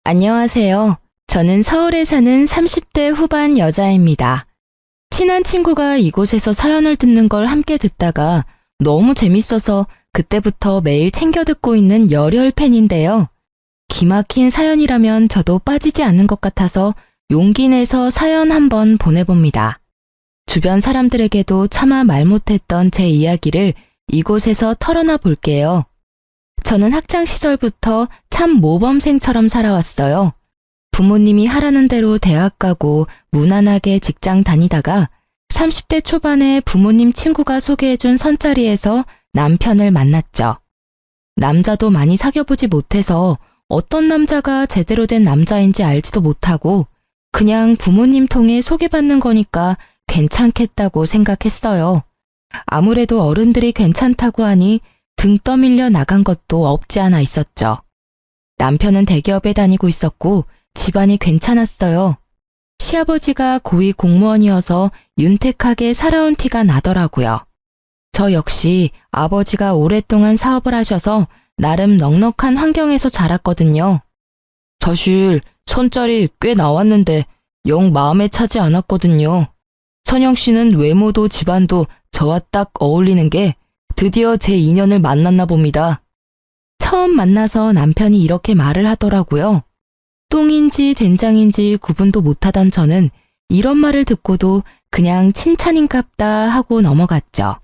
안녕하세요. 저는 서울에 사는 30대 후반 여자입니다. 친한 친구가 이곳에서 사연을 듣는 걸 함께 듣다가 너무 재밌어서 그때부터 매일 챙겨 듣고 있는 열혈 팬인데요. 기막힌 사연이라면 저도 빠지지 않는 것 같아서 용기 내서 사연 한번 보내봅니다. 주변 사람들에게도 차마 말 못했던 제 이야기를 이곳에서 털어놔 볼게요. 저는 학창 시절부터 참 모범생처럼 살아왔어요. 부모님이 하라는 대로 대학 가고 무난하게 직장 다니다가 30대 초반에 부모님 친구가 소개해준 선자리에서 남편을 만났죠. 남자도 많이 사귀어보지 못해서 어떤 남자가 제대로 된 남자인지 알지도 못하고 그냥 부모님 통해 소개받는 거니까 괜찮겠다고 생각했어요. 아무래도 어른들이 괜찮다고 하니 등 떠밀려 나간 것도 없지 않아 있었죠. 남편은 대기업에 다니고 있었고 집안이 괜찮았어요. 시아버지가 고위 공무원이어서 윤택하게 살아온 티가 나더라고요. 저 역시 아버지가 오랫동안 사업을 하셔서 나름 넉넉한 환경에서 자랐거든요. 사실 선짜리 꽤 나왔는데 영 마음에 차지 않았거든요. 선영 씨는 외모도 집안도 저와 딱 어울리는 게 드디어 제 인연을 만났나 봅니다. 처음 만나서 남편이 이렇게 말을 하더라고요. 똥인지 된장인지 구분도 못하던 저는 이런 말을 듣고도 그냥 칭찬인갑다 하고 넘어갔죠.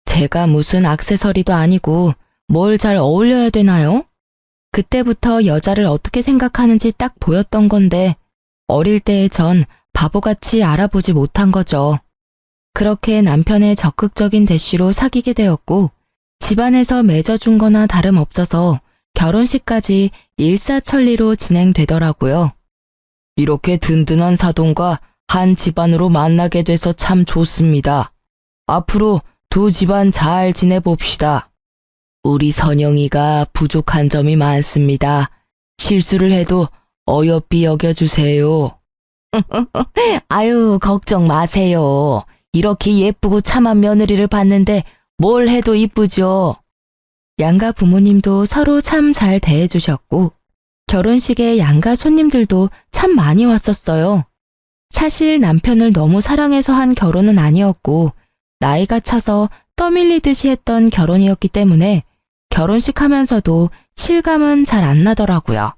제가 무슨 액세서리도 아니고 뭘 잘 어울려야 되나요? 그때부터 여자를 어떻게 생각하는지 딱 보였던 건데 어릴 때의 전 바보같이 알아보지 못한 거죠. 그렇게 남편의 적극적인 대시로 사귀게 되었고 집안에서 맺어준 거나 다름없어서 결혼식까지 일사천리로 진행되더라고요. 이렇게 든든한 사돈과 한 집안으로 만나게 돼서 참 좋습니다. 앞으로 두 집안 잘 지내봅시다. 우리 선영이가 부족한 점이 많습니다. 실수를 해도 어여삐 여겨주세요. 아유, 걱정 마세요. 이렇게 예쁘고 참한 며느리를 봤는데 뭘 해도 이쁘죠. 양가 부모님도 서로 참 잘 대해주셨고 결혼식에 양가 손님들도 참 많이 왔었어요. 사실 남편을 너무 사랑해서 한 결혼은 아니었고 나이가 차서 떠밀리듯이 했던 결혼이었기 때문에 결혼식 하면서도 실감은 잘 안 나더라고요.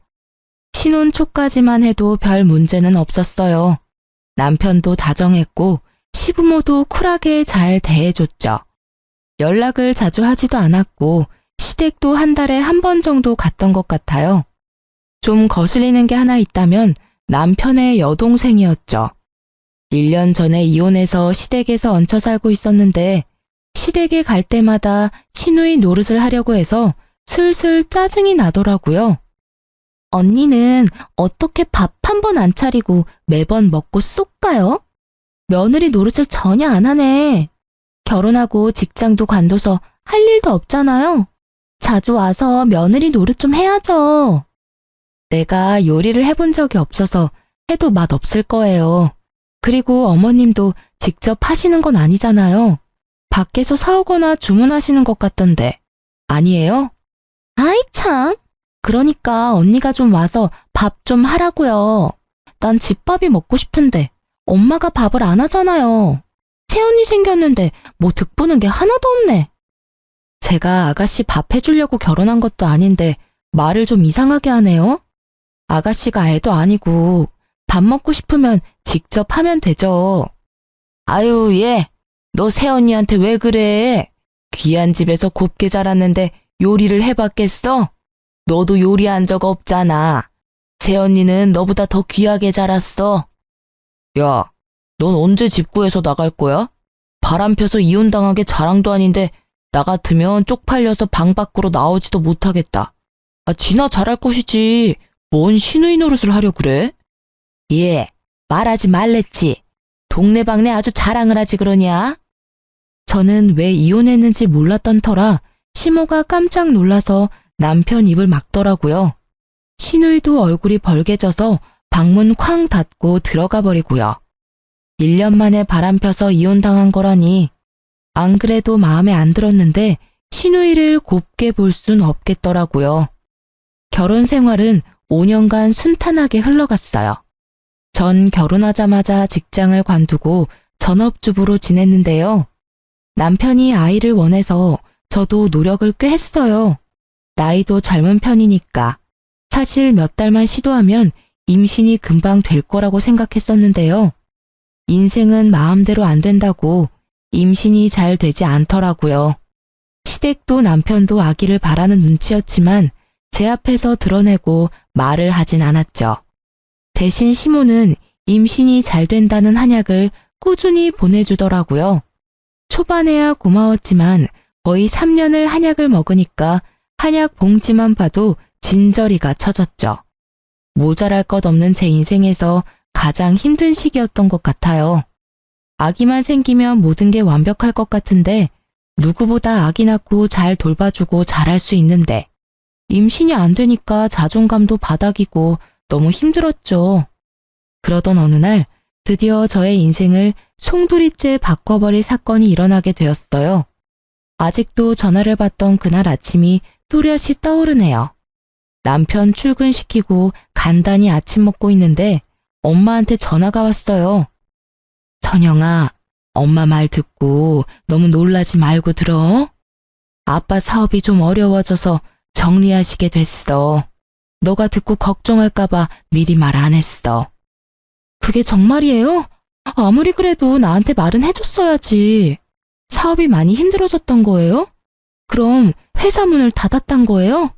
신혼 초까지만 해도 별 문제는 없었어요. 남편도 다정했고 시부모도 쿨하게 잘 대해줬죠. 연락을 자주 하지도 않았고 시댁도 한 달에 한 번 정도 갔던 것 같아요. 좀 거슬리는 게 하나 있다면 남편의 여동생이었죠. 1년 전에 이혼해서 시댁에서 얹혀 살고 있었는데 시댁에 갈 때마다 시누이 노릇을 하려고 해서 슬슬 짜증이 나더라고요. 언니는 어떻게 밥 한 번 안 차리고 매번 먹고 쏙 가요? 며느리 노릇을 전혀 안 하네. 결혼하고 직장도 관둬서 할 일도 없잖아요. 자주 와서 며느리 노릇 좀 해야죠. 내가 요리를 해본 적이 없어서 해도 맛 없을 거예요. 그리고 어머님도 직접 하시는 건 아니잖아요. 밖에서 사오거나 주문하시는 것 같던데. 아니에요? 아이 참. 그러니까 언니가 좀 와서 밥 좀 하라고요. 난 집밥이 먹고 싶은데 엄마가 밥을 안 하잖아요. 새언니 생겼는데 뭐 득보는 게 하나도 없네. 제가 아가씨 밥 해주려고 결혼한 것도 아닌데 말을 좀 이상하게 하네요. 아가씨가 애도 아니고 밥 먹고 싶으면 직접 하면 되죠. 아유 얘, 너 새언니한테 왜 그래? 귀한 집에서 곱게 자랐는데 요리를 해봤겠어? 너도 요리한 적 없잖아. 새언니는 너보다 더 귀하게 자랐어. 야, 넌 언제 집 구해서 나갈 거야? 바람 펴서 이혼당하게 자랑도 아닌데 나 같으면 쪽팔려서 방 밖으로 나오지도 못하겠다. 지나 잘할 것이지. 뭔 시누이 노릇을 하려 그래? 예, 말하지 말랬지. 동네방네 아주 자랑을 하지 그러냐? 저는 왜 이혼했는지 몰랐던 터라 시모가 깜짝 놀라서 남편 입을 막더라고요. 시누이도 얼굴이 벌개져서 방문 쾅 닫고 들어가 버리고요. 1년 만에 바람 펴서 이혼당한 거라니. 안 그래도 마음에 안 들었는데 시누이를 곱게 볼 순 없겠더라고요. 결혼 생활은 5년간 순탄하게 흘러갔어요. 전 결혼하자마자 직장을 관두고 전업주부로 지냈는데요. 남편이 아이를 원해서 저도 노력을 꽤 했어요. 나이도 젊은 편이니까. 사실 몇 달만 시도하면 임신이 금방 될 거라고 생각했었는데요. 인생은 마음대로 안 된다고 임신이 잘 되지 않더라고요. 시댁도 남편도 아기를 바라는 눈치였지만 제 앞에서 드러내고 말을 하진 않았죠. 대신 시모는 임신이 잘 된다는 한약을 꾸준히 보내주더라고요. 초반에야 고마웠지만 거의 3년을 한약을 먹으니까 한약 봉지만 봐도 진저리가 쳐졌죠. 모자랄 것 없는 제 인생에서 가장 힘든 시기였던 것 같아요. 아기만 생기면 모든 게 완벽할 것 같은데 누구보다 아기 낳고 잘 돌봐주고 잘할 수 있는데 임신이 안 되니까 자존감도 바닥이고 너무 힘들었죠. 그러던 어느 날 드디어 저의 인생을 송두리째 바꿔버릴 사건이 일어나게 되었어요. 아직도 전화를 받던 그날 아침이 또렷이 떠오르네요. 남편 출근시키고 간단히 아침 먹고 있는데 엄마한테 전화가 왔어요. 선영아, 엄마 말 듣고 너무 놀라지 말고 들어. 아빠 사업이 좀 어려워져서 정리하시게 됐어. 너가 듣고 걱정할까봐 미리 말 안 했어. 그게 정말이에요? 아무리 그래도 나한테 말은 해줬어야지. 사업이 많이 힘들어졌던 거예요? 그럼 회사 문을 닫았단 거예요?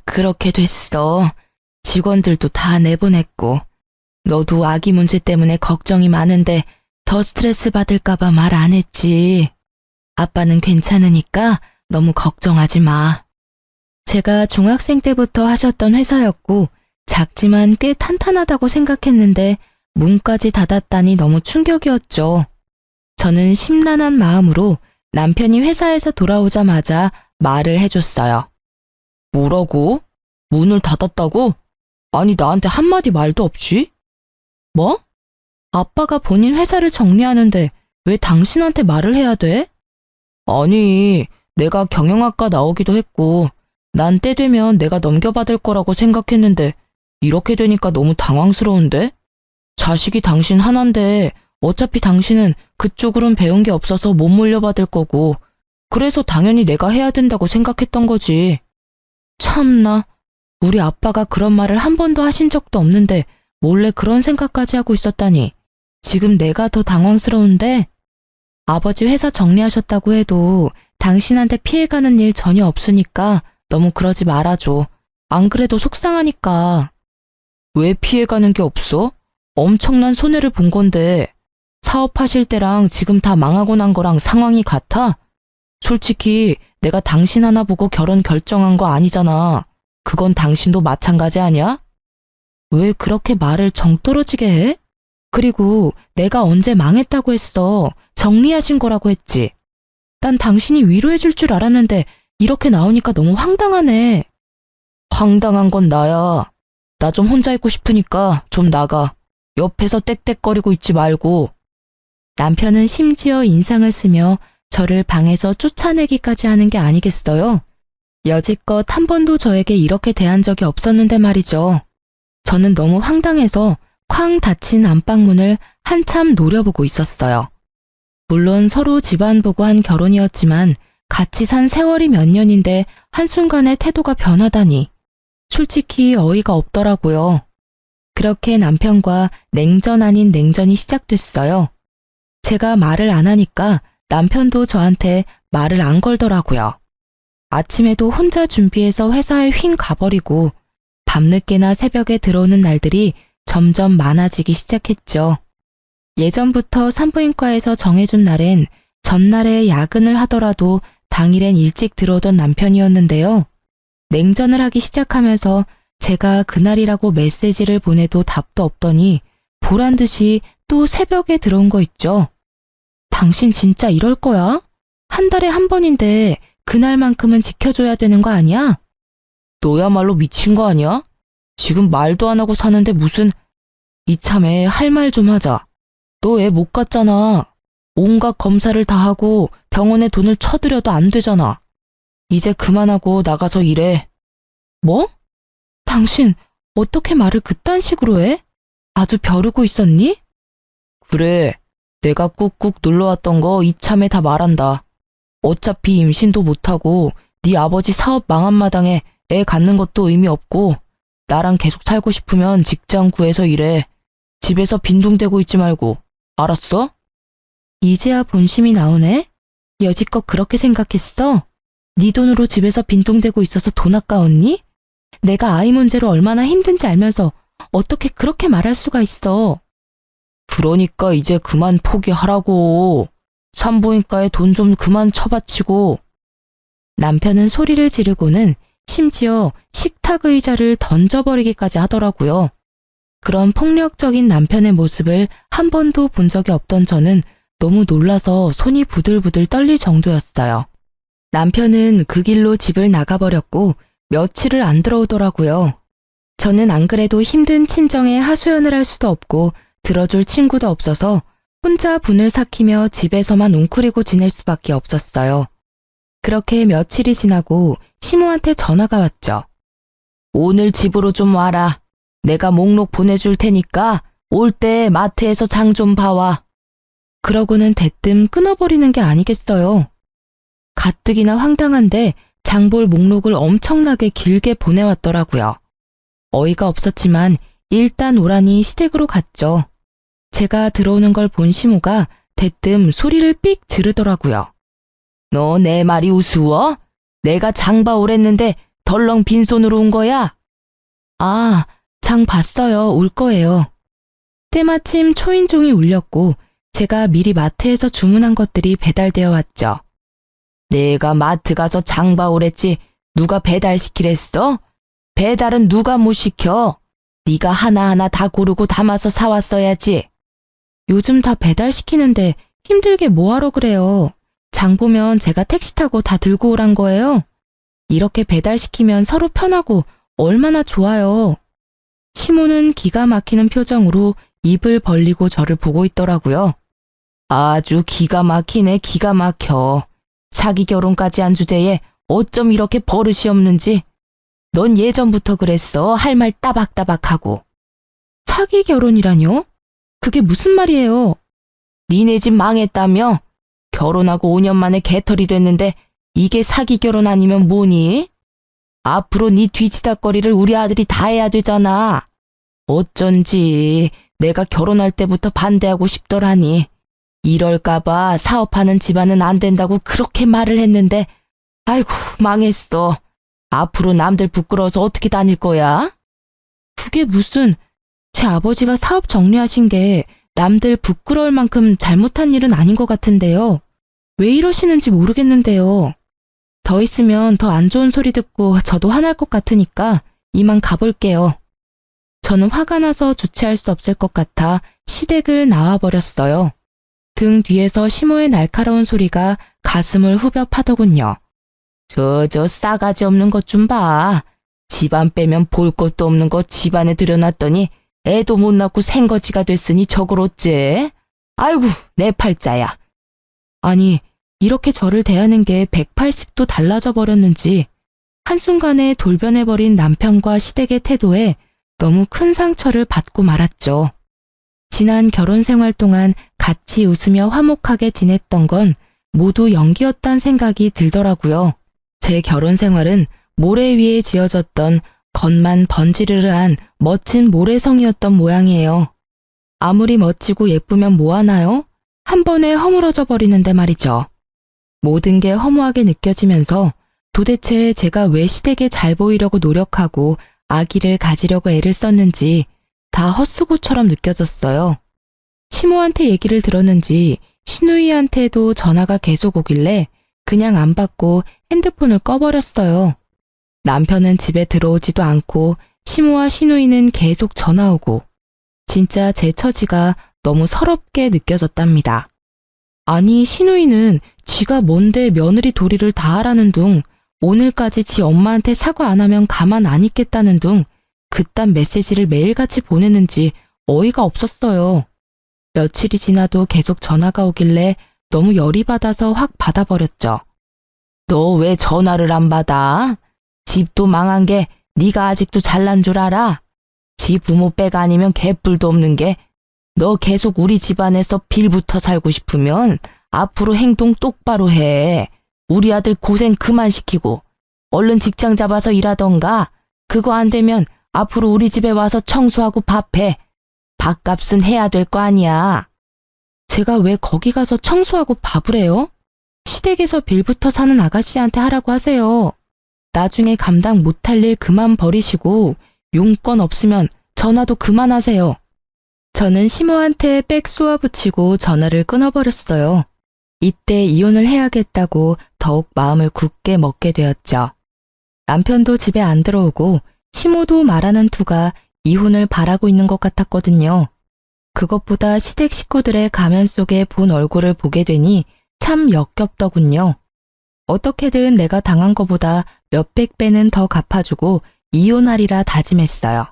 그렇게 됐어. 직원들도 다 내보냈고. 너도 아기 문제 때문에 걱정이 많은데 더 스트레스 받을까봐 말 안 했지. 아빠는 괜찮으니까 너무 걱정하지 마. 제가 중학생 때부터 하셨던 회사였고 작지만 꽤 탄탄하다고 생각했는데 문까지 닫았다니 너무 충격이었죠. 저는 심란한 마음으로 남편이 회사에서 돌아오자마자 말을 해줬어요. 뭐라고? 문을 닫았다고? 아니 나한테 한마디 말도 없이? 뭐? 아빠가 본인 회사를 정리하는데 왜 당신한테 말을 해야 돼? 아니, 내가 경영학과 나오기도 했고 난 때 되면 내가 넘겨받을 거라고 생각했는데 이렇게 되니까 너무 당황스러운데? 자식이 당신 하나인데 어차피 당신은 그쪽으론 배운 게 없어서 못 물려받을 거고 그래서 당연히 내가 해야 된다고 생각했던 거지. 참나, 우리 아빠가 그런 말을 한 번도 하신 적도 없는데 몰래 그런 생각까지 하고 있었다니 지금 내가 더 당황스러운데 아버지 회사 정리하셨다고 해도 당신한테 피해가는 일 전혀 없으니까 너무 그러지 말아줘. 안 그래도 속상하니까. 왜 피해가는 게 없어? 엄청난 손해를 본 건데 사업하실 때랑 지금 다 망하고 난 거랑 상황이 같아? 솔직히 내가 당신 하나 보고 결혼 결정한 거 아니잖아. 그건 당신도 마찬가지 아니야? 왜 그렇게 말을 정 떨어지게 해? 그리고 내가 언제 망했다고 했어. 정리하신 거라고 했지. 난 당신이 위로해 줄 줄 알았는데 이렇게 나오니까 너무 황당하네. 황당한 건 나야. 나 좀 혼자 있고 싶으니까 좀 나가. 옆에서 떽떽거리고 있지 말고. 남편은 심지어 인상을 쓰며 저를 방에서 쫓아내기까지 하는 게 아니겠어요? 여지껏 한 번도 저에게 이렇게 대한 적이 없었는데 말이죠. 저는 너무 황당해서 쾅 닫힌 안방문을 한참 노려보고 있었어요. 물론 서로 집안 보고 한 결혼이었지만 같이 산 세월이 몇 년인데 한순간에 태도가 변하다니. 솔직히 어이가 없더라고요. 그렇게 남편과 냉전 아닌 냉전이 시작됐어요. 제가 말을 안 하니까 남편도 저한테 말을 안 걸더라고요. 아침에도 혼자 준비해서 회사에 휭 가버리고 밤늦게나 새벽에 들어오는 날들이 점점 많아지기 시작했죠. 예전부터 산부인과에서 정해준 날엔 전날에 야근을 하더라도 당일엔 일찍 들어오던 남편이었는데요. 냉전을 하기 시작하면서 제가 그날이라고 메시지를 보내도 답도 없더니 보란 듯이 또 새벽에 들어온 거 있죠. 당신 진짜 이럴 거야? 한 달에 한 번인데 그날만큼은 지켜줘야 되는 거 아니야? 너야말로 미친 거 아니야? 지금 말도 안 하고 사는데 무슨... 이참에 할 말 좀 하자. 너 애 못 갔잖아. 온갖 검사를 다 하고 병원에 돈을 쳐들여도 안 되잖아. 이제 그만하고 나가서 일해. 뭐? 당신 어떻게 말을 그딴 식으로 해? 아주 벼르고 있었니? 그래, 내가 꾹꾹 눌러왔던 거 이참에 다 말한다. 어차피 임신도 못하고 네 아버지 사업 망한 마당에 애 갖는 것도 의미 없고 나랑 계속 살고 싶으면 직장 구해서 일해. 집에서 빈둥대고 있지 말고. 알았어? 이제야 본심이 나오네? 여지껏 그렇게 생각했어? 네 돈으로 집에서 빈둥대고 있어서 돈 아까웠니? 내가 아이 문제로 얼마나 힘든지 알면서 어떻게 그렇게 말할 수가 있어? 그러니까 이제 그만 포기하라고. 산부인과에 돈 좀 그만 처바치고. 남편은 소리를 지르고는 심지어 식탁 의자를 던져버리기까지 하더라고요. 그런 폭력적인 남편의 모습을 한 번도 본 적이 없던 저는 너무 놀라서 손이 부들부들 떨릴 정도였어요. 남편은 그 길로 집을 나가버렸고 며칠을 안 들어오더라고요. 저는 안 그래도 힘든 친정에 하소연을 할 수도 없고 들어줄 친구도 없어서 혼자 분을 삭히며 집에서만 웅크리고 지낼 수밖에 없었어요. 그렇게 며칠이 지나고 시모한테 전화가 왔죠. 오늘 집으로 좀 와라. 내가 목록 보내줄 테니까 올 때 마트에서 장 좀 봐와. 그러고는 대뜸 끊어버리는 게 아니겠어요. 가뜩이나 황당한데 장볼 목록을 엄청나게 길게 보내왔더라고요. 어이가 없었지만 일단 오라니 시댁으로 갔죠. 제가 들어오는 걸 본 시모가 대뜸 소리를 삑 지르더라고요. 너 내 말이 우스워? 내가 장 봐 오랬는데 덜렁 빈손으로 온 거야? 아, 장 봤어요. 올 거예요. 때마침 초인종이 울렸고 제가 미리 마트에서 주문한 것들이 배달되어 왔죠. 내가 마트 가서 장 봐 오랬지 누가 배달시키랬어? 배달은 누가 못 시켜? 네가 하나하나 다 고르고 담아서 사왔어야지. 요즘 다 배달시키는데 힘들게 뭐하러 그래요. 장 보면 제가 택시 타고 다 들고 오란 거예요. 이렇게 배달시키면 서로 편하고 얼마나 좋아요. 시모는 기가 막히는 표정으로 입을 벌리고 저를 보고 있더라고요. 아주 기가 막히네, 기가 막혀. 사기 결혼까지 한 주제에 어쩜 이렇게 버릇이 없는지. 넌 예전부터 그랬어. 할 말 따박따박하고. 사기 결혼이라뇨? 그게 무슨 말이에요? 니네 집 망했다며? 결혼하고 5년 만에 개털이 됐는데 이게 사기 결혼 아니면 뭐니? 앞으로 네 뒤치다거리를 우리 아들이 다 해야 되잖아. 어쩐지 내가 결혼할 때부터 반대하고 싶더라니. 이럴까봐 사업하는 집안은 안 된다고 그렇게 말을 했는데 아이고 망했어. 앞으로 남들 부끄러워서 어떻게 다닐 거야? 그게 무슨, 제 아버지가 사업 정리하신 게 남들 부끄러울 만큼 잘못한 일은 아닌 것 같은데요. 왜 이러시는지 모르겠는데요. 더 있으면 더 안 좋은 소리 듣고 저도 화날 것 같으니까 이만 가볼게요. 저는 화가 나서 주체할 수 없을 것 같아 시댁을 나와버렸어요. 등 뒤에서 시모의 날카로운 소리가 가슴을 후벼 파더군요. 저 싸가지 없는 것 좀 봐. 집안 빼면 볼 것도 없는 거 집안에 들여놨더니 애도 못 낳고 생거지가 됐으니 저걸 어째? 아이고 내 팔자야. 아니 이렇게 저를 대하는 게 180도 달라져 버렸는지 한순간에 돌변해버린 남편과 시댁의 태도에 너무 큰 상처를 받고 말았죠. 지난 결혼 생활 동안 같이 웃으며 화목하게 지냈던 건 모두 연기였단 생각이 들더라고요. 제 결혼 생활은 모래 위에 지어졌던 겉만 번지르르한 멋진 모래성이었던 모양이에요. 아무리 멋지고 예쁘면 뭐하나요? 한 번에 허물어져 버리는데 말이죠. 모든 게 허무하게 느껴지면서 도대체 제가 왜 시댁에 잘 보이려고 노력하고 아기를 가지려고 애를 썼는지 다 헛수고처럼 느껴졌어요. 시모한테 얘기를 들었는지 시누이한테도 전화가 계속 오길래 그냥 안 받고 핸드폰을 꺼버렸어요. 남편은 집에 들어오지도 않고 시모와 시누이는 계속 전화 오고 진짜 제 처지가 너무 서럽게 느껴졌답니다. 아니 시누이는 지가 뭔데 며느리 도리를 다 하라는 둥 오늘까지 지 엄마한테 사과 안 하면 가만 안 있겠다는 둥 그딴 메시지를 매일같이 보내는지 어이가 없었어요. 며칠이 지나도 계속 전화가 오길래 너무 열이 받아서 확 받아버렸죠. 너 왜 전화를 안 받아? 집도 망한 게 네가 아직도 잘난 줄 알아? 지 부모 백 아니면 개뿔도 없는 게 너 계속 우리 집안에서 빌붙어 살고 싶으면 앞으로 행동 똑바로 해. 우리 아들 고생 그만 시키고 얼른 직장 잡아서 일하던가. 그거 안 되면 앞으로 우리 집에 와서 청소하고 밥해. 밥값은 해야 될 거 아니야. 제가 왜 거기 가서 청소하고 밥을 해요? 시댁에서 빌붙어 사는 아가씨한테 하라고 하세요. 나중에 감당 못할 일 그만 버리시고 용건 없으면 전화도 그만하세요. 저는 시모한테 빽 쏘아붙이고 전화를 끊어버렸어요. 이때 이혼을 해야겠다고 더욱 마음을 굳게 먹게 되었죠. 남편도 집에 안 들어오고 시모도 말하는 투가 이혼을 바라고 있는 것 같았거든요. 그것보다 시댁 식구들의 가면 속에 본 얼굴을 보게 되니 참 역겹더군요. 어떻게든 내가 당한 것보다 몇백 배는 더 갚아주고 이혼하리라 다짐했어요.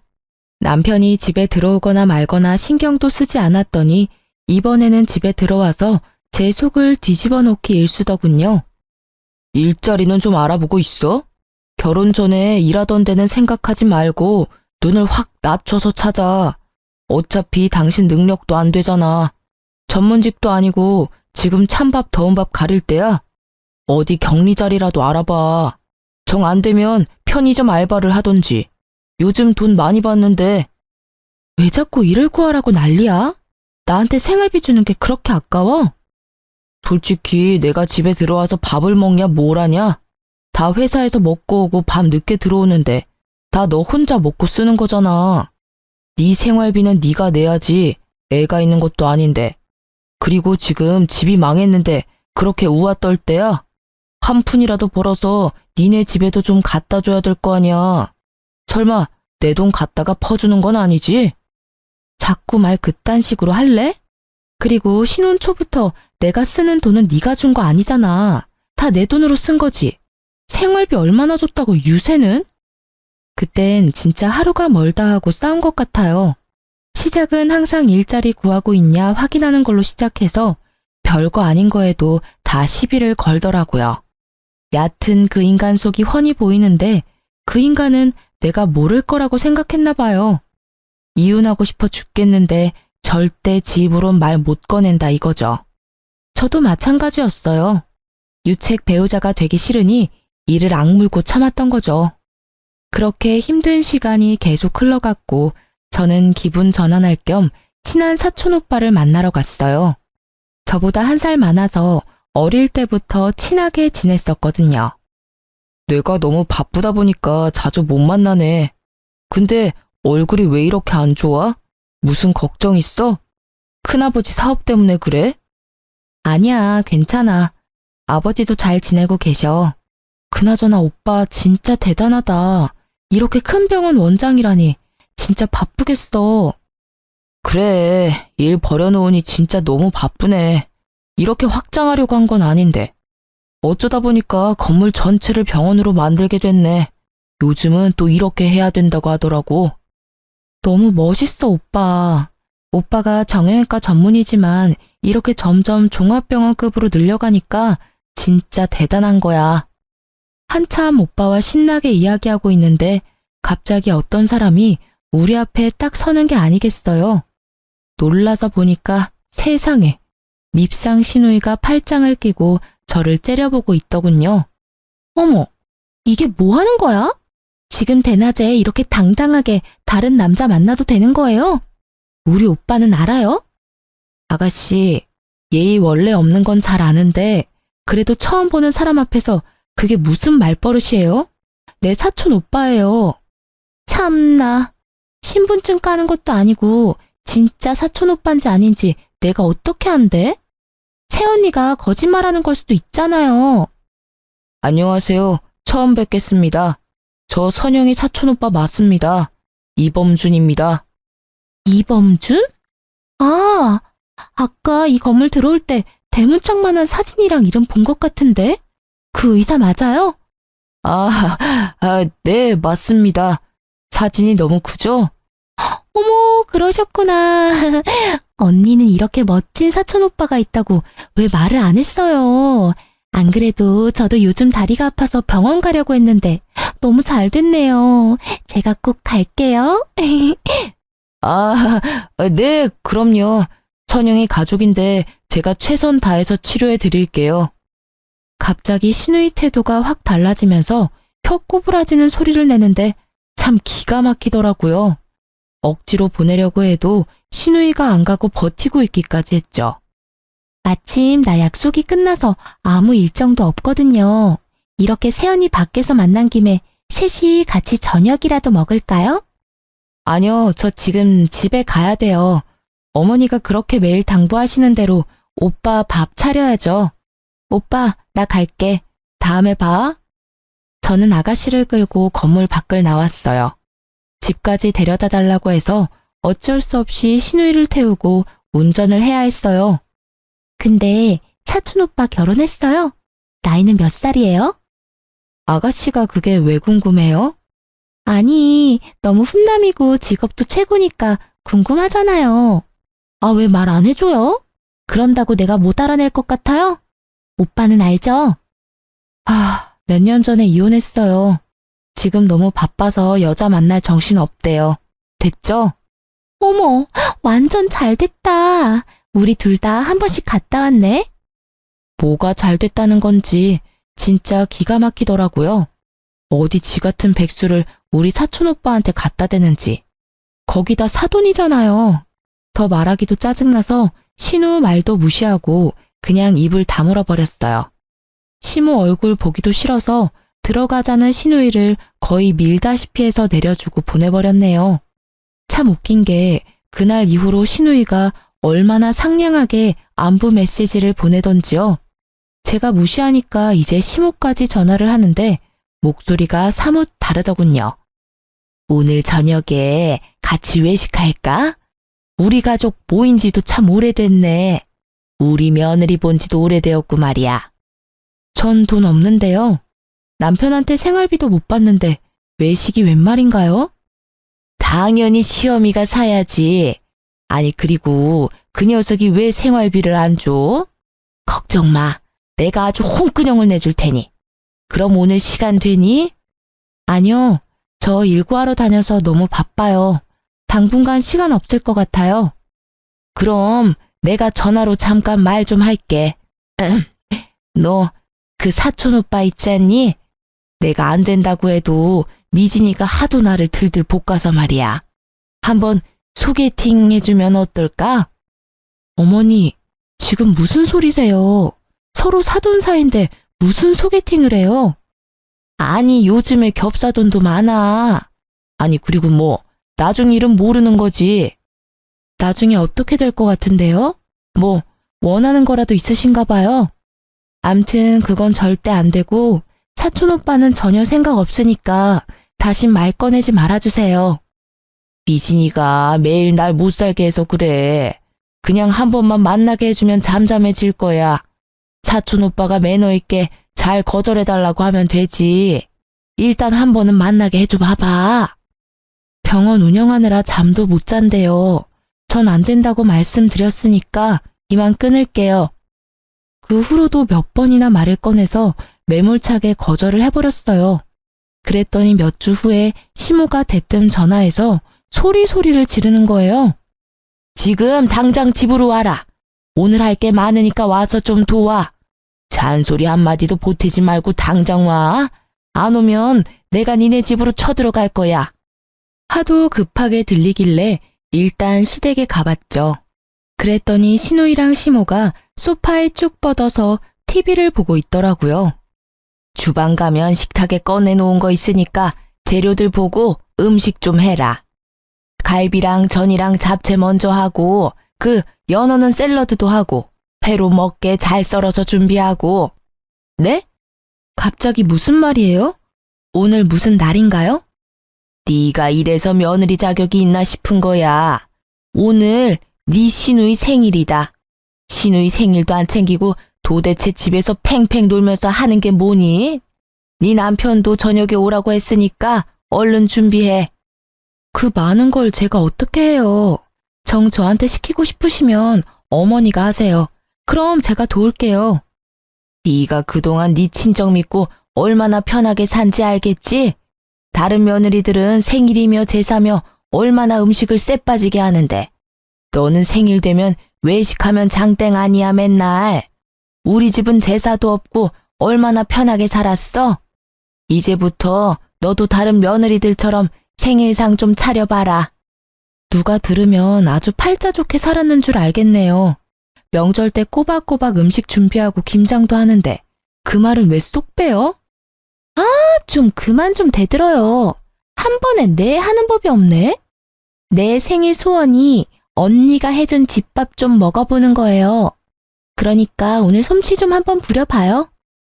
남편이 집에 들어오거나 말거나 신경도 쓰지 않았더니 이번에는 집에 들어와서 제 속을 뒤집어 놓기 일쑤더군요. 일자리는 좀 알아보고 있어? 결혼 전에 일하던 데는 생각하지 말고 눈을 확 낮춰서 찾아. 어차피 당신 능력도 안 되잖아. 전문직도 아니고 지금 찬밥 더운 밥 가릴 때야. 어디 격리 자리라도 알아봐. 정 안 되면 편의점 알바를 하던지. 요즘 돈 많이 받는데. 왜 자꾸 일을 구하라고 난리야? 나한테 생활비 주는 게 그렇게 아까워? 솔직히 내가 집에 들어와서 밥을 먹냐 뭘 하냐? 다 회사에서 먹고 오고 밤 늦게 들어오는데 다 너 혼자 먹고 쓰는 거잖아. 네 생활비는 네가 내야지. 애가 있는 것도 아닌데. 그리고 지금 집이 망했는데 그렇게 우아 떨 때야? 한 푼이라도 벌어서 니네 집에도 좀 갖다 줘야 될 거 아니야. 설마 내 돈 갖다가 퍼주는 건 아니지? 자꾸 말 그딴 식으로 할래? 그리고 신혼 초부터 내가 쓰는 돈은 네가 준 거 아니잖아. 다 내 돈으로 쓴 거지. 생활비 얼마나 줬다고 유세는? 그땐 진짜 하루가 멀다 하고 싸운 것 같아요. 시작은 항상 일자리 구하고 있냐 확인하는 걸로 시작해서 별거 아닌 거에도 다 시비를 걸더라고요. 얕은 그 인간 속이 훤히 보이는데 그 인간은 내가 모를 거라고 생각했나 봐요. 이혼하고 싶어 죽겠는데 절대 지 입으론 말 못 꺼낸다 이거죠. 저도 마찬가지였어요. 유책 배우자가 되기 싫으니 이를 악물고 참았던 거죠. 그렇게 힘든 시간이 계속 흘러갔고 저는 기분 전환할 겸 친한 사촌 오빠를 만나러 갔어요. 저보다 1살 많아서 어릴 때부터 친하게 지냈었거든요. 내가 너무 바쁘다 보니까 자주 못 만나네. 근데 얼굴이 왜 이렇게 안 좋아? 무슨 걱정 있어? 큰아버지 사업 때문에 그래? 아니야, 괜찮아. 아버지도 잘 지내고 계셔. 그나저나 오빠 진짜 대단하다. 이렇게 큰 병원 원장이라니 진짜 바쁘겠어. 그래, 일 버려놓으니 진짜 너무 바쁘네. 이렇게 확장하려고 한 건 아닌데. 어쩌다 보니까 건물 전체를 병원으로 만들게 됐네. 요즘은 또 이렇게 해야 된다고 하더라고. 너무 멋있어, 오빠. 오빠가 정형외과 전문이지만 이렇게 점점 종합병원급으로 늘려가니까 진짜 대단한 거야. 한참 오빠와 신나게 이야기하고 있는데 갑자기 어떤 사람이 우리 앞에 딱 서는 게 아니겠어요. 놀라서 보니까 세상에 밉상 시누이가 팔짱을 끼고 저를 째려보고 있더군요. 어머, 이게 뭐 하는 거야? 지금 대낮에 이렇게 당당하게 다른 남자 만나도 되는 거예요? 우리 오빠는 알아요? 아가씨, 예의 원래 없는 건 잘 아는데 그래도 처음 보는 사람 앞에서 그게 무슨 말버릇이에요? 내 사촌 오빠예요. 참나, 신분증 까는 것도 아니고 진짜 사촌 오빠인지 아닌지 내가 어떻게 안대? 새언니가 거짓말하는 걸 수도 있잖아요. 안녕하세요. 처음 뵙겠습니다. 저 선영이 사촌 오빠 맞습니다. 이범준입니다. 이범준? 아, 아까 이 건물 들어올 때 대문짝만한 사진이랑 이름 본 것 같은데? 그 의사 맞아요? 네, 맞습니다. 사진이 너무 크죠? 어머, 그러셨구나. 언니는 이렇게 멋진 사촌 오빠가 있다고 왜 말을 안 했어요? 안 그래도 저도 요즘 다리가 아파서 병원 가려고 했는데 너무 잘 됐네요. 제가 꼭 갈게요. 아, 네, 그럼요. 천영이 가족인데 제가 최선 다해서 치료해 드릴게요. 갑자기 신우이 태도가 확 달라지면서 혀 꼬부라지는 소리를 내는데 참 기가 막히더라고요. 억지로 보내려고 해도 신우이가 안 가고 버티고 있기까지 했죠. 마침 나 약속이 끝나서 아무 일정도 없거든요. 이렇게 세연이 밖에서 만난 김에 셋이 같이 저녁이라도 먹을까요? 아니요, 저 지금 집에 가야 돼요. 어머니가 그렇게 매일 당부하시는 대로 오빠 밥 차려야죠. 오빠, 나 갈게. 다음에 봐. 저는 아가씨를 끌고 건물 밖을 나왔어요. 집까지 데려다 달라고 해서 어쩔 수 없이 신우이를 태우고 운전을 해야 했어요. 근데 차춘 오빠 결혼했어요? 나이는 몇 살이에요? 아가씨가 그게 왜 궁금해요? 아니, 너무 훈남이고 직업도 최고니까 궁금하잖아요. 아, 왜 말 안 해줘요? 그런다고 내가 못 알아낼 것 같아요? 오빠는 알죠? 몇 년 전에 이혼했어요. 지금 너무 바빠서 여자 만날 정신 없대요. 됐죠? 어머, 완전 잘 됐다. 우리 둘 다 한 번씩 갔다 왔네. 뭐가 잘 됐다는 건지 진짜 기가 막히더라고요. 어디 지 같은 백수를 우리 사촌 오빠한테 갖다 대는지. 거기다 사돈이잖아요. 더 말하기도 짜증나서 신우 말도 무시하고 그냥 입을 다물어 버렸어요. 시모 얼굴 보기도 싫어서 들어가자는 신우이를 거의 밀다시피 해서 내려주고 보내버렸네요. 참 웃긴 게 그날 이후로 신우이가 얼마나 상냥하게 안부 메시지를 보내던지요. 제가 무시하니까 이제 시모까지 전화를 하는데 목소리가 사뭇 다르더군요. 오늘 저녁에 같이 외식할까? 우리 가족 모인 지도 참 오래됐네. 우리 며느리 본 지도 오래되었고 말이야. 전 돈 없는데요. 남편한테 생활비도 못 받는데 외식이 웬 말인가요? 당연히 시어미가 사야지. 아니 그리고 그 녀석이 왜 생활비를 안 줘? 걱정 마. 내가 아주 홍근형을 내줄 테니. 그럼 오늘 시간 되니? 아니요. 저 일구하러 다녀서 너무 바빠요. 당분간 시간 없을 것 같아요. 그럼 내가 전화로 잠깐 말 좀 할게. 너 그 사촌 오빠 있잖니? 내가 안 된다고 해도 미진이가 하도 나를 들들 볶아서 말이야. 한번 소개팅 해주면 어떨까? 어머니, 지금 무슨 소리세요? 서로 사돈 사이인데 무슨 소개팅을 해요? 아니, 요즘에 겹사돈도 많아. 아니, 그리고 뭐, 나중 일은 모르는 거지. 나중에 어떻게 될 것 같은데요? 뭐, 원하는 거라도 있으신가 봐요. 암튼 그건 절대 안 되고, 사촌 오빠는 전혀 생각 없으니까 다신 말 꺼내지 말아주세요. 미진이가 매일 날 못 살게 해서 그래. 그냥 한 번만 만나게 해주면 잠잠해질 거야. 사촌 오빠가 매너 있게 잘 거절해달라고 하면 되지. 일단 한 번은 만나게 해줘 봐봐. 병원 운영하느라 잠도 못 잔대요. 전 안 된다고 말씀드렸으니까 이만 끊을게요. 그 후로도 몇 번이나 말을 꺼내서 매몰차게 거절을 해버렸어요. 그랬더니 몇 주 후에 시모가 대뜸 전화해서 소리를 지르는 거예요. 지금 당장 집으로 와라. 오늘 할 게 많으니까 와서 좀 도와. 잔소리 한마디도 보태지 말고 당장 와. 안 오면 내가 니네 집으로 쳐들어갈 거야. 하도 급하게 들리길래 일단 시댁에 가봤죠. 그랬더니 신우이랑 시모가 소파에 쭉 뻗어서 TV를 보고 있더라고요. 주방 가면 식탁에 꺼내놓은 거 있으니까 재료들 보고 음식 좀 해라. 갈비랑 전이랑 잡채 먼저 하고 그 연어는 샐러드도 하고 회로 먹게 잘 썰어서 준비하고. 네? 갑자기 무슨 말이에요? 오늘 무슨 날인가요? 네가 이래서 며느리 자격이 있나 싶은 거야. 오늘 네 시누이 생일이다. 시누이 생일도 안 챙기고 도대체 집에서 팽팽 놀면서 하는 게 뭐니? 네 남편도 저녁에 오라고 했으니까 얼른 준비해. 그 많은 걸 제가 어떻게 해요? 정 저한테 시키고 싶으시면 어머니가 하세요. 그럼 제가 도울게요. 네가 그동안 네 친정 믿고 얼마나 편하게 산지 알겠지? 다른 며느리들은 생일이며 제사며 얼마나 음식을 쎄빠지게 하는데 너는 생일 되면 외식하면 장땡 아니야 맨날. 우리 집은 제사도 없고 얼마나 편하게 살았어? 이제부터 너도 다른 며느리들처럼 생일상 좀 차려봐라. 누가 들으면 아주 팔자 좋게 살았는 줄 알겠네요. 명절 때 꼬박꼬박 음식 준비하고 김장도 하는데 그 말은 왜 쏙 빼요? 좀 그만 좀 대들어요. 한 번에 네 하는 법이 없네. 내 생일 소원이 언니가 해준 집밥 좀 먹어보는 거예요. 그러니까 오늘 솜씨 좀 한번 부려봐요.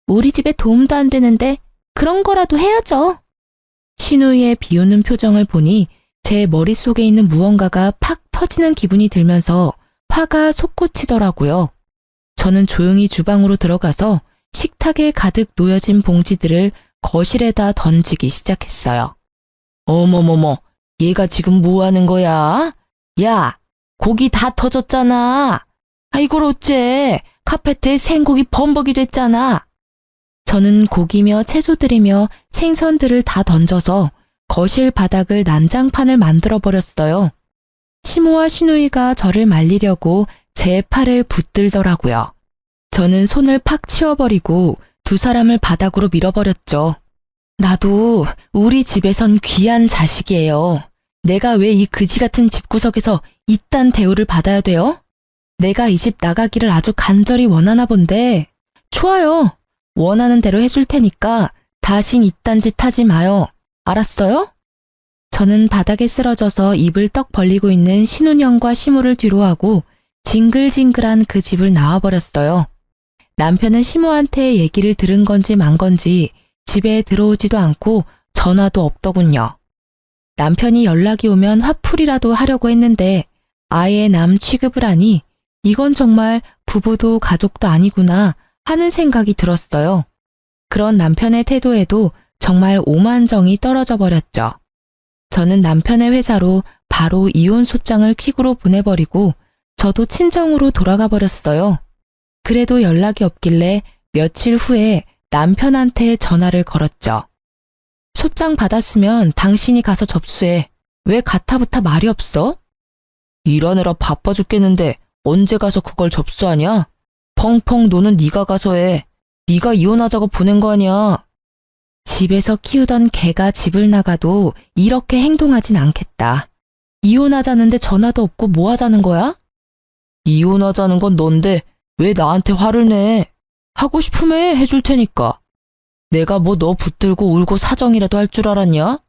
우리 집에 도움도 안 되는데 그런 거라도 해야죠. 신우이의 비웃는 표정을 보니 제 머릿속에 있는 무언가가 팍 터지는 기분이 들면서 화가 솟구치더라고요. 저는 조용히 주방으로 들어가서 식탁에 가득 놓여진 봉지들을 거실에다 던지기 시작했어요. 어머머머, 얘가 지금 뭐 하는 거야? 야, 고기 다 터졌잖아. 이걸 어째? 카페트에 생고기 범벅이 됐잖아. 저는 고기며 채소들이며 생선들을 다 던져서 거실 바닥을 난장판을 만들어버렸어요. 시모와 시누이가 저를 말리려고 제 팔을 붙들더라고요. 저는 손을 팍 치워버리고 두 사람을 바닥으로 밀어버렸죠. 나도 우리 집에선 귀한 자식이에요. 내가 왜 이 그지 같은 집구석에서 이딴 대우를 받아야 돼요? 내가 이 집 나가기를 아주 간절히 원하나 본데. 좋아요. 원하는 대로 해줄 테니까 다신 이딴 짓 하지 마요. 알았어요? 저는 바닥에 쓰러져서 입을 떡 벌리고 있는 신운형과 시모를 뒤로 하고 징글징글한 그 집을 나와버렸어요. 남편은 시모한테 얘기를 들은 건지 만 건지 집에 들어오지도 않고 전화도 없더군요. 남편이 연락이 오면 화풀이라도 하려고 했는데 아예 남 취급을 하니 이건 정말 부부도 가족도 아니구나 하는 생각이 들었어요. 그런 남편의 태도에도 정말 오만정이 떨어져 버렸죠. 저는 남편의 회사로 바로 이혼 소장을 퀵으로 보내버리고 저도 친정으로 돌아가 버렸어요. 그래도 연락이 없길래 며칠 후에 남편한테 전화를 걸었죠. 소장 받았으면 당신이 가서 접수해. 왜 가타부타 말이 없어? 일하느라 바빠 죽겠는데 언제 가서 그걸 접수하냐? 펑펑 노는 네가 가서 해. 네가 이혼하자고 보낸 거 아니야. 집에서 키우던 개가 집을 나가도 이렇게 행동하진 않겠다. 이혼하자는데 전화도 없고 뭐 하자는 거야? 이혼하자는 건 넌데 왜 나한테 화를 내? 하고 싶으면 해줄 테니까. 내가 뭐 너 붙들고 울고 사정이라도 할 줄 알았냐?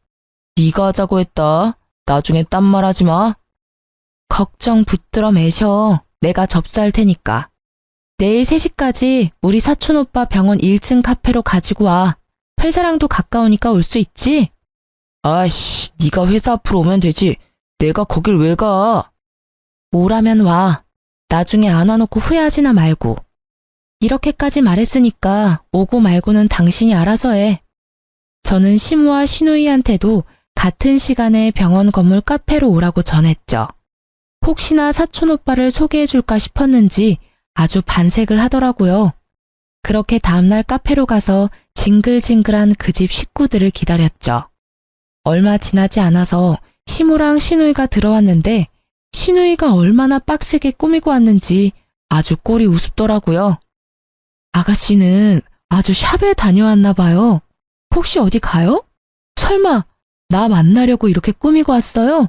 네가 하자고 했다. 나중에 딴 말 하지 마. 걱정 붙들어 매셔. 내가 접수할 테니까. 내일 3시까지 우리 사촌오빠 병원 1층 카페로 가지고 와. 회사랑도 가까우니까 올 수 있지? 아이씨, 네가 회사 앞으로 오면 되지. 내가 거길 왜 가? 오라면 와. 나중에 안 와놓고 후회하지나 말고. 이렇게까지 말했으니까 오고 말고는 당신이 알아서 해. 저는 시무와 시누이한테도 같은 시간에 병원 건물 카페로 오라고 전했죠. 혹시나 사촌오빠를 소개해줄까 싶었는지 아주 반색을 하더라고요. 그렇게 다음날 카페로 가서 징글징글한 그 집 식구들을 기다렸죠. 얼마 지나지 않아서 시무랑 시누이가 들어왔는데 시누이가 얼마나 빡세게 꾸미고 왔는지 아주 꼴이 우습더라고요. 아가씨는 아주 샵에 다녀왔나 봐요. 혹시 어디 가요? 설마 나 만나려고 이렇게 꾸미고 왔어요?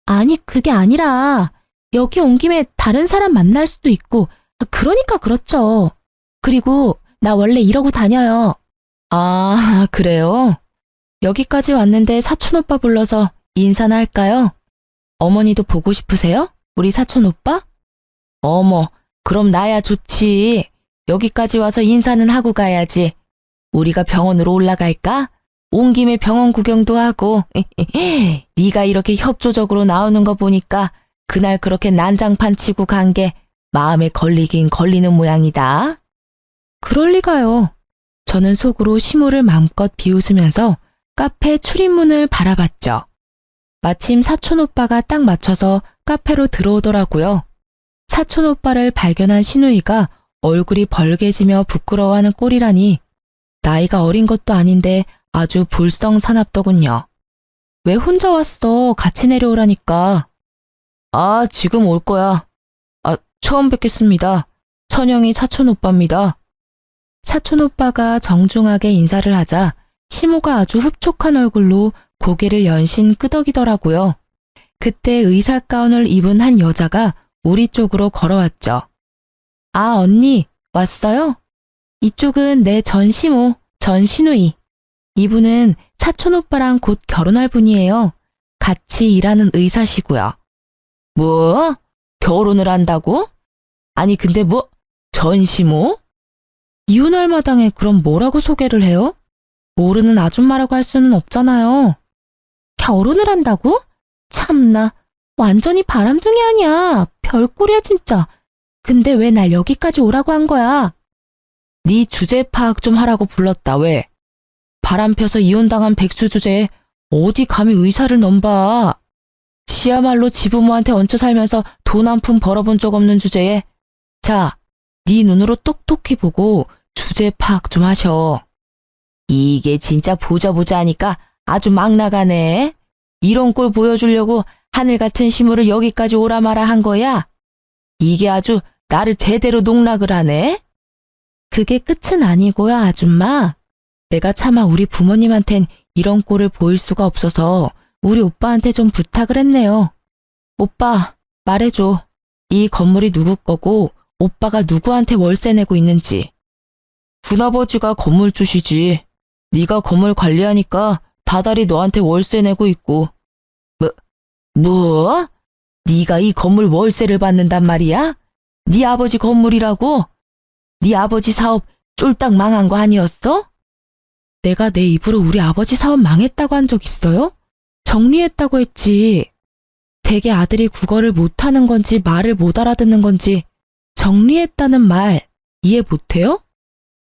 아니 그게 아니라 여기 온 김에 다른 사람 만날 수도 있고 그러니까 그렇죠. 그리고 나 원래 이러고 다녀요. 아, 그래요? 여기까지 왔는데 사촌오빠 불러서 인사나 할까요? 어머니도 보고 싶으세요? 우리 사촌오빠? 어머, 그럼 나야 좋지. 여기까지 와서 인사는 하고 가야지. 우리가 병원으로 올라갈까? 온 김에 병원 구경도 하고. 네가 이렇게 협조적으로 나오는 거 보니까 그날 그렇게 난장판 치고 간 게 마음에 걸리긴 걸리는 모양이다. 그럴 리가요. 저는 속으로 시모를 마음껏 비웃으면서 카페 출입문을 바라봤죠. 마침 사촌오빠가 딱 맞춰서 카페로 들어오더라고요. 사촌오빠를 발견한 시누이가 얼굴이 벌개지며 부끄러워하는 꼴이라니 나이가 어린 것도 아닌데 아주 볼썽사납더군요. 왜 혼자 왔어? 같이 내려오라니까. 아, 지금 올 거야. 아, 처음 뵙겠습니다. 천영이 사촌 오빠입니다. 사촌 오빠가 정중하게 인사를 하자 시모가 아주 흡족한 얼굴로 고개를 연신 끄덕이더라고요. 그때 의사 가운을 입은 한 여자가 우리 쪽으로 걸어왔죠. 아, 언니, 왔어요? 이쪽은 내 전시모, 전신우이. 이분은 사촌 오빠랑 곧 결혼할 분이에요. 같이 일하는 의사시고요. 뭐? 결혼을 한다고? 아니, 근데 뭐, 전시모? 이혼할 마당에 그럼 뭐라고 소개를 해요? 모르는 아줌마라고 할 수는 없잖아요. 결혼을 한다고? 참나, 완전히 바람둥이 아니야. 별꼴이야 진짜. 근데 왜 날 여기까지 오라고 한 거야? 네 주제 파악 좀 하라고 불렀다. 왜? 바람 펴서 이혼당한 백수 주제에 어디 감히 의사를 넘봐. 지야말로 지부모한테 얹혀 살면서 돈 한 푼 벌어본 적 없는 주제에. 자, 네 눈으로 똑똑히 보고 주제 파악 좀 하셔. 이게 진짜 보자 하니까 아주 막 나가네. 이런 꼴 보여주려고 하늘 같은 시무를 여기까지 오라 마라 한 거야? 이게 아주 나를 제대로 농락을 하네? 그게 끝은 아니고요, 아줌마. 내가 차마 우리 부모님한텐 이런 꼴을 보일 수가 없어서 우리 오빠한테 좀 부탁을 했네요. 오빠, 말해줘. 이 건물이 누구 거고 오빠가 누구한테 월세 내고 있는지. 군아버지가 건물주시지. 네가 건물 관리하니까 다달이 너한테 월세 내고 있고. 뭐? 네가 이 건물 월세를 받는단 말이야? 네 아버지 건물이라고? 네 아버지 사업 쫄딱 망한 거 아니었어? 내가 내 입으로 우리 아버지 사업 망했다고 한 적 있어요? 정리했다고 했지. 대개 아들이 국어를 못하는 건지 말을 못 알아듣는 건지 정리했다는 말 이해 못해요?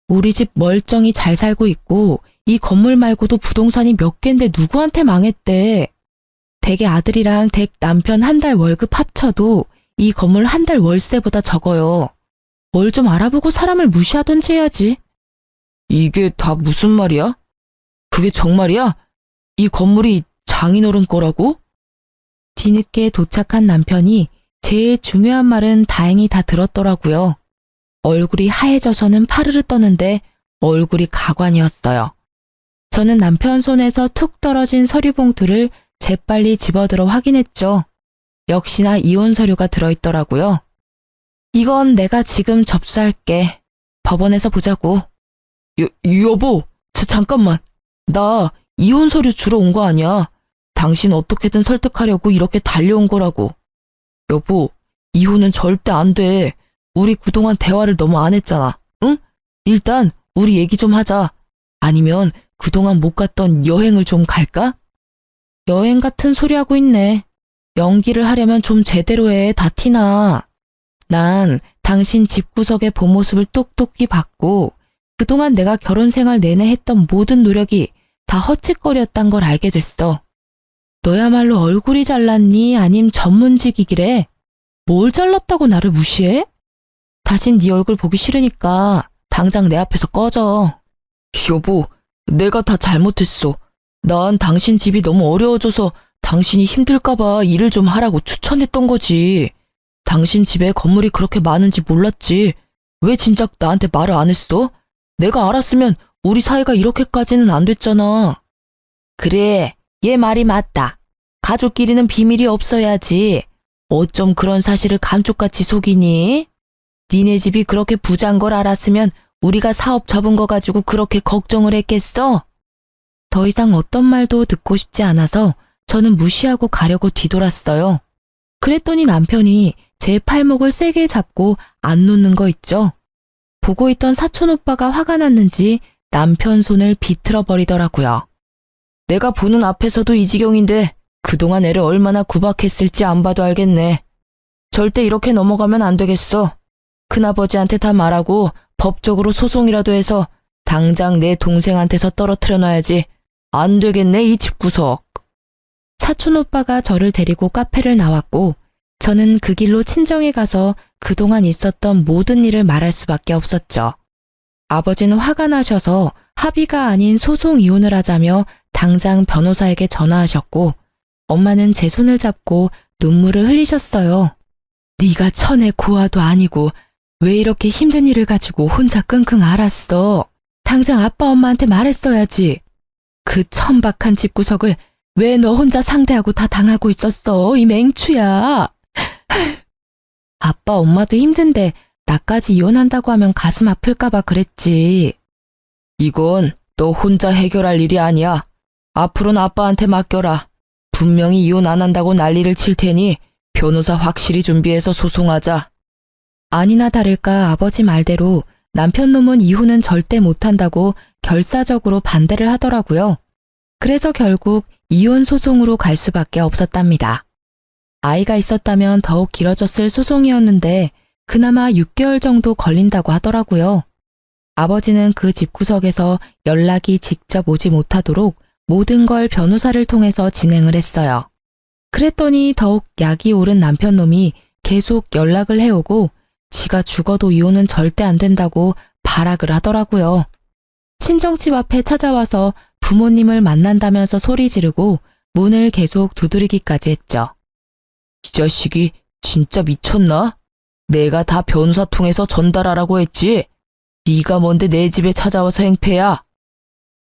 우리 집 멀쩡히 잘 살고 있고 이 건물 말고도 부동산이 몇 갠데 누구한테 망했대. 대개 아들이랑 댁 남편 한 달 월급 합쳐도 이 건물 한 달 월세보다 적어요. 뭘 좀 알아보고 사람을 무시하던지 해야지. 이게 다 무슨 말이야? 그게 정말이야? 이 건물이 장인어른 거라고? 뒤늦게 도착한 남편이 제일 중요한 말은 다행히 다 들었더라고요. 얼굴이 하얘져서는 파르르 떠는데 얼굴이 가관이었어요. 저는 남편 손에서 툭 떨어진 서류 봉투를 재빨리 집어들어 확인했죠. 역시나 이혼 서류가 들어있더라고요. 이건 내가 지금 접수할게. 법원에서 보자고. 여보, 잠깐만. 나 이혼 서류 주러 온 거 아니야. 당신 어떻게든 설득하려고 이렇게 달려온 거라고. 여보, 이혼은 절대 안 돼. 우리 그동안 대화를 너무 안 했잖아. 응? 일단 우리 얘기 좀 하자. 아니면 그동안 못 갔던 여행을 좀 갈까? 여행 같은 소리 하고 있네. 연기를 하려면 좀 제대로 해. 다 티나. 난 당신 집구석의 본 모습을 똑똑히 봤고 그동안 내가 결혼 생활 내내 했던 모든 노력이 다 헛짓거리였단 걸 알게 됐어. 너야말로 얼굴이 잘났니? 아님 전문직이기래? 뭘 잘났다고 나를 무시해? 다신 네 얼굴 보기 싫으니까 당장 내 앞에서 꺼져. 여보, 내가 다 잘못했어. 난 당신 집이 너무 어려워져서 당신이 힘들까봐 일을 좀 하라고 추천했던 거지. 당신 집에 건물이 그렇게 많은지 몰랐지. 왜 진작 나한테 말을 안 했어? 내가 알았으면 우리 사이가 이렇게까지는 안 됐잖아. 그래, 얘 말이 맞다. 가족끼리는 비밀이 없어야지. 어쩜 그런 사실을 감쪽같이 속이니? 니네 집이 그렇게 부자인 걸 알았으면 우리가 사업 접은 거 가지고 그렇게 걱정을 했겠어? 더 이상 어떤 말도 듣고 싶지 않아서 저는 무시하고 가려고 뒤돌았어요. 그랬더니 남편이 제 팔목을 세게 잡고 안 놓는 거 있죠? 보고 있던 사촌 오빠가 화가 났는지 남편 손을 비틀어 버리더라고요. 내가 보는 앞에서도 이 지경인데 그동안 애를 얼마나 구박했을지 안 봐도 알겠네. 절대 이렇게 넘어가면 안 되겠어. 큰아버지한테 다 말하고 법적으로 소송이라도 해서 당장 내 동생한테서 떨어뜨려 놔야지. 안 되겠네, 이 집구석. 사촌 오빠가 저를 데리고 카페를 나왔고 저는 그 길로 친정에 가서 그동안 있었던 모든 일을 말할 수밖에 없었죠. 아버지는 화가 나셔서 합의가 아닌 소송 이혼을 하자며 당장 변호사에게 전화하셨고 엄마는 제 손을 잡고 눈물을 흘리셨어요. 네가 천의 고아도 아니고 왜 이렇게 힘든 일을 가지고 혼자 끙끙 앓았어? 당장 아빠 엄마한테 말했어야지. 그 천박한 집구석을 왜 너 혼자 상대하고 다 당하고 있었어, 이 맹추야. 아빠 엄마도 힘든데 나까지 이혼한다고 하면 가슴 아플까봐 그랬지. 이건 너 혼자 해결할 일이 아니야. 앞으로는 아빠한테 맡겨라. 분명히 이혼 안 한다고 난리를 칠 테니 변호사 확실히 준비해서 소송하자. 아니나 다를까 아버지 말대로 남편 놈은 이혼은 절대 못한다고 결사적으로 반대를 하더라고요. 그래서 결국 이혼 소송으로 갈 수밖에 없었답니다. 아이가 있었다면 더욱 길어졌을 소송이었는데 그나마 6개월 정도 걸린다고 하더라고요. 아버지는 그 집구석에서 연락이 직접 오지 못하도록 모든 걸 변호사를 통해서 진행을 했어요. 그랬더니 더욱 약이 오른 남편 놈이 계속 연락을 해오고 지가 죽어도 이혼은 절대 안 된다고 발악을 하더라고요. 친정집 앞에 찾아와서 부모님을 만난다면서 소리 지르고 문을 계속 두드리기까지 했죠. 이 자식이 진짜 미쳤나? 내가 다 변호사 통해서 전달하라고 했지. 네가 뭔데 내 집에 찾아와서 행패야.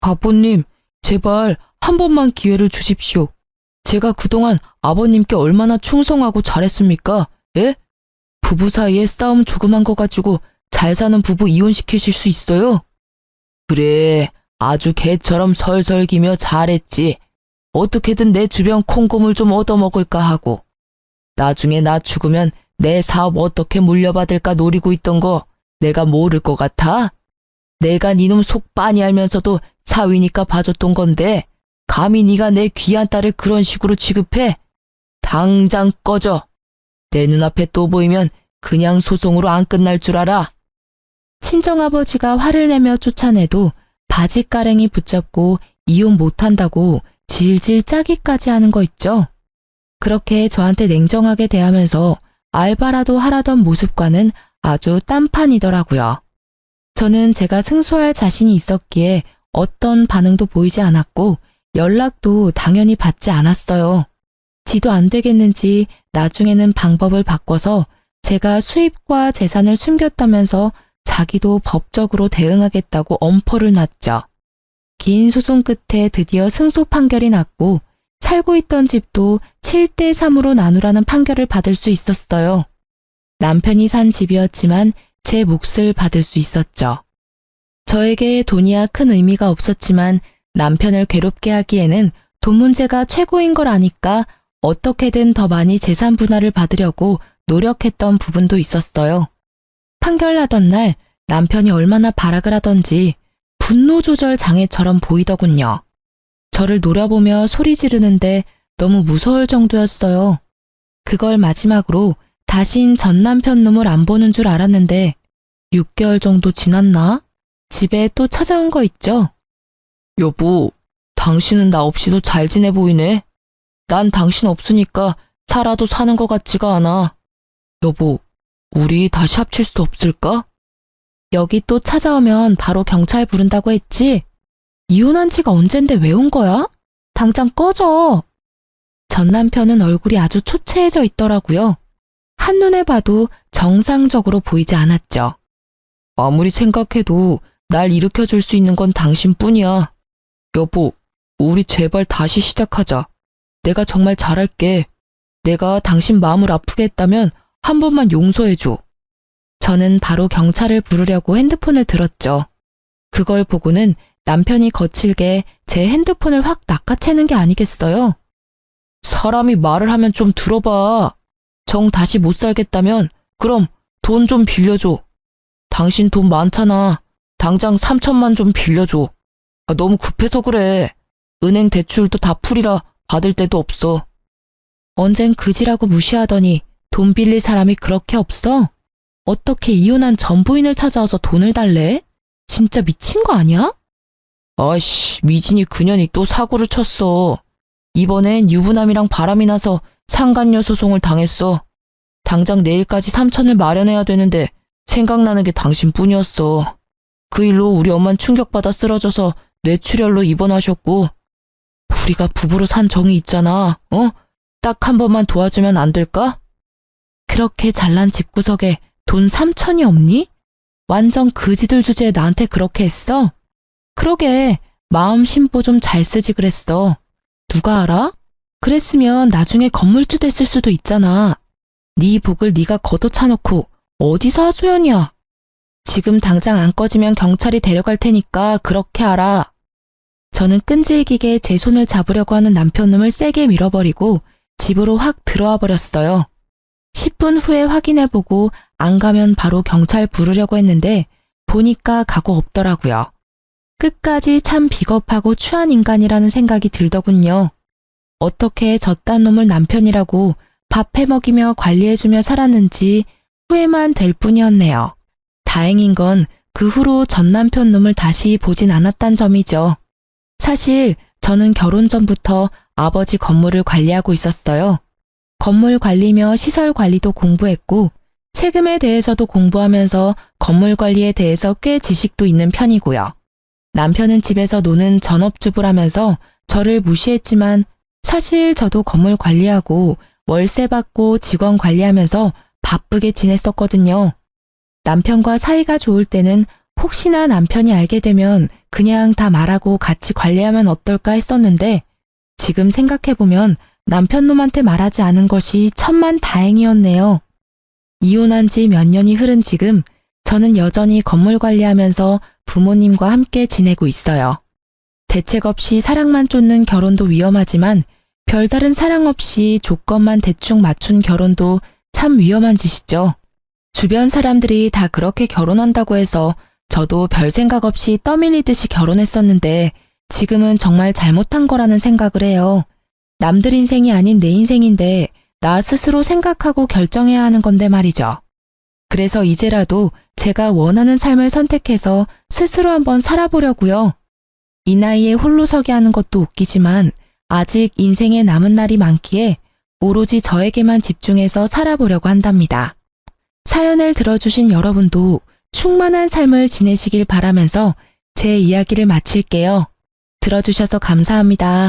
아버님, 제발 한 번만 기회를 주십시오. 제가 그동안 아버님께 얼마나 충성하고 잘했습니까? 예? 부부 사이에 싸움 조그만 거 가지고 잘 사는 부부 이혼시키실 수 있어요? 그래, 아주 개처럼 설설기며 잘했지. 어떻게든 내 주변 콩고물 좀 얻어먹을까 하고. 나중에 나 죽으면 내 사업 어떻게 물려받을까 노리고 있던 거 내가 모를 것 같아? 내가 니놈 속 빤히 알면서도 사위니까 봐줬던 건데 감히 네가 내 귀한 딸을 그런 식으로 취급해? 당장 꺼져. 내 눈앞에 또 보이면 그냥 소송으로 안 끝날 줄 알아. 친정아버지가 화를 내며 쫓아내도 바지가랭이 붙잡고 이혼 못한다고 질질 짜기까지 하는 거 있죠. 그렇게 저한테 냉정하게 대하면서 알바라도 하라던 모습과는 아주 딴판이더라고요. 저는 제가 승소할 자신이 있었기에 어떤 반응도 보이지 않았고 연락도 당연히 받지 않았어요. 지도 안 되겠는지 나중에는 방법을 바꿔서 제가 수입과 재산을 숨겼다면서 자기도 법적으로 대응하겠다고 엄포를 놨죠. 긴 소송 끝에 드디어 승소 판결이 났고 살고 있던 집도 7대 3으로 나누라는 판결을 받을 수 있었어요. 남편이 산 집이었지만 제 몫을 받을 수 있었죠. 저에게 돈이야 큰 의미가 없었지만 남편을 괴롭게 하기에는 돈 문제가 최고인 걸 아니까 어떻게든 더 많이 재산 분할을 받으려고 노력했던 부분도 있었어요. 판결 나던 날 남편이 얼마나 발악을 하던지 분노 조절 장애처럼 보이더군요. 저를 노려보며 소리 지르는데 너무 무서울 정도였어요. 그걸 마지막으로 다신 전 남편 놈을 안 보는 줄 알았는데 6개월 정도 지났나? 집에 또 찾아온 거 있죠? 여보, 당신은 나 없이도 잘 지내 보이네. 난 당신 없으니까 살아도 사는 것 같지가 않아. 여보, 우리 다시 합칠 수 없을까? 여기 또 찾아오면 바로 경찰 부른다고 했지? 이혼한 지가 언젠데 왜 온 거야? 당장 꺼져. 전 남편은 얼굴이 아주 초췌해져 있더라고요. 한눈에 봐도 정상적으로 보이지 않았죠. 아무리 생각해도 날 일으켜줄 수 있는 건 당신뿐이야. 여보, 우리 제발 다시 시작하자. 내가 정말 잘할게. 내가 당신 마음을 아프게 했다면 한 번만 용서해줘. 저는 바로 경찰을 부르려고 핸드폰을 들었죠. 그걸 보고는 남편이 거칠게 제 핸드폰을 확 낚아채는 게 아니겠어요? 사람이 말을 하면 좀 들어봐. 정 다시 못 살겠다면 그럼 돈 좀 빌려줘. 당신 돈 많잖아. 당장 3천만 좀 빌려줘. 너무 급해서 그래. 은행 대출도 다 풀이라 받을 데도 없어. 언젠 그지라고 무시하더니 돈 빌릴 사람이 그렇게 없어? 어떻게 이혼한 전 부인을 찾아와서 돈을 달래? 진짜 미친 거 아니야? 아이씨, 미진이 그년이 또 사고를 쳤어. 이번엔 유부남이랑 바람이 나서 상간녀 소송을 당했어. 당장 내일까지 3천을 마련해야 되는데 생각나는 게 당신뿐이었어. 그 일로 우리 엄만 충격받아 쓰러져서 뇌출혈로 입원하셨고, 우리가 부부로 산 정이 있잖아. 딱 한 번만 도와주면 안 될까? 그렇게 잘난 집구석에 돈 3천이 없니? 완전 그지들 주제에 나한테 그렇게 했어? 그러게, 마음 심보 좀 잘 쓰지 그랬어. 누가 알아? 그랬으면 나중에 건물주 됐을 수도 있잖아. 네 복을 네가 걷어차놓고 어디서 하소연이야. 지금 당장 안 꺼지면 경찰이 데려갈 테니까 그렇게 알아. 저는 끈질기게 제 손을 잡으려고 하는 남편놈을 세게 밀어버리고 집으로 확 들어와 버렸어요. 10분 후에 확인해보고 안 가면 바로 경찰 부르려고 했는데 보니까 각오 없더라고요. 끝까지 참 비겁하고 추한 인간이라는 생각이 들더군요. 어떻게 저딴 놈을 남편이라고 밥 해먹이며 관리해주며 살았는지 후회만 될 뿐이었네요. 다행인 건 그 후로 전 남편 놈을 다시 보진 않았단 점이죠. 사실 저는 결혼 전부터 아버지 건물을 관리하고 있었어요. 건물 관리며 시설 관리도 공부했고 세금에 대해서도 공부하면서 건물 관리에 대해서 꽤 지식도 있는 편이고요. 남편은 집에서 노는 전업주부라면서 저를 무시했지만 사실 저도 건물 관리하고 월세 받고 직원 관리하면서 바쁘게 지냈었거든요. 남편과 사이가 좋을 때는 혹시나 남편이 알게 되면 그냥 다 말하고 같이 관리하면 어떨까 했었는데 지금 생각해보면 남편놈한테 말하지 않은 것이 천만 다행이었네요. 이혼한 지 몇 년이 흐른 지금 저는 여전히 건물 관리하면서 부모님과 함께 지내고 있어요. 대책 없이 사랑만 쫓는 결혼도 위험하지만 별다른 사랑 없이 조건만 대충 맞춘 결혼도 참 위험한 짓이죠. 주변 사람들이 다 그렇게 결혼한다고 해서 저도 별 생각 없이 떠밀리듯이 결혼했었는데 지금은 정말 잘못한 거라는 생각을 해요. 남들 인생이 아닌 내 인생인데 나 스스로 생각하고 결정해야 하는 건데 말이죠. 그래서 이제라도 제가 원하는 삶을 선택해서 스스로 한번 살아보려고요. 이 나이에 홀로 서게 하는 것도 웃기지만 아직 인생에 남은 날이 많기에 오로지 저에게만 집중해서 살아보려고 한답니다. 사연을 들어주신 여러분도 충만한 삶을 지내시길 바라면서 제 이야기를 마칠게요. 들어주셔서 감사합니다.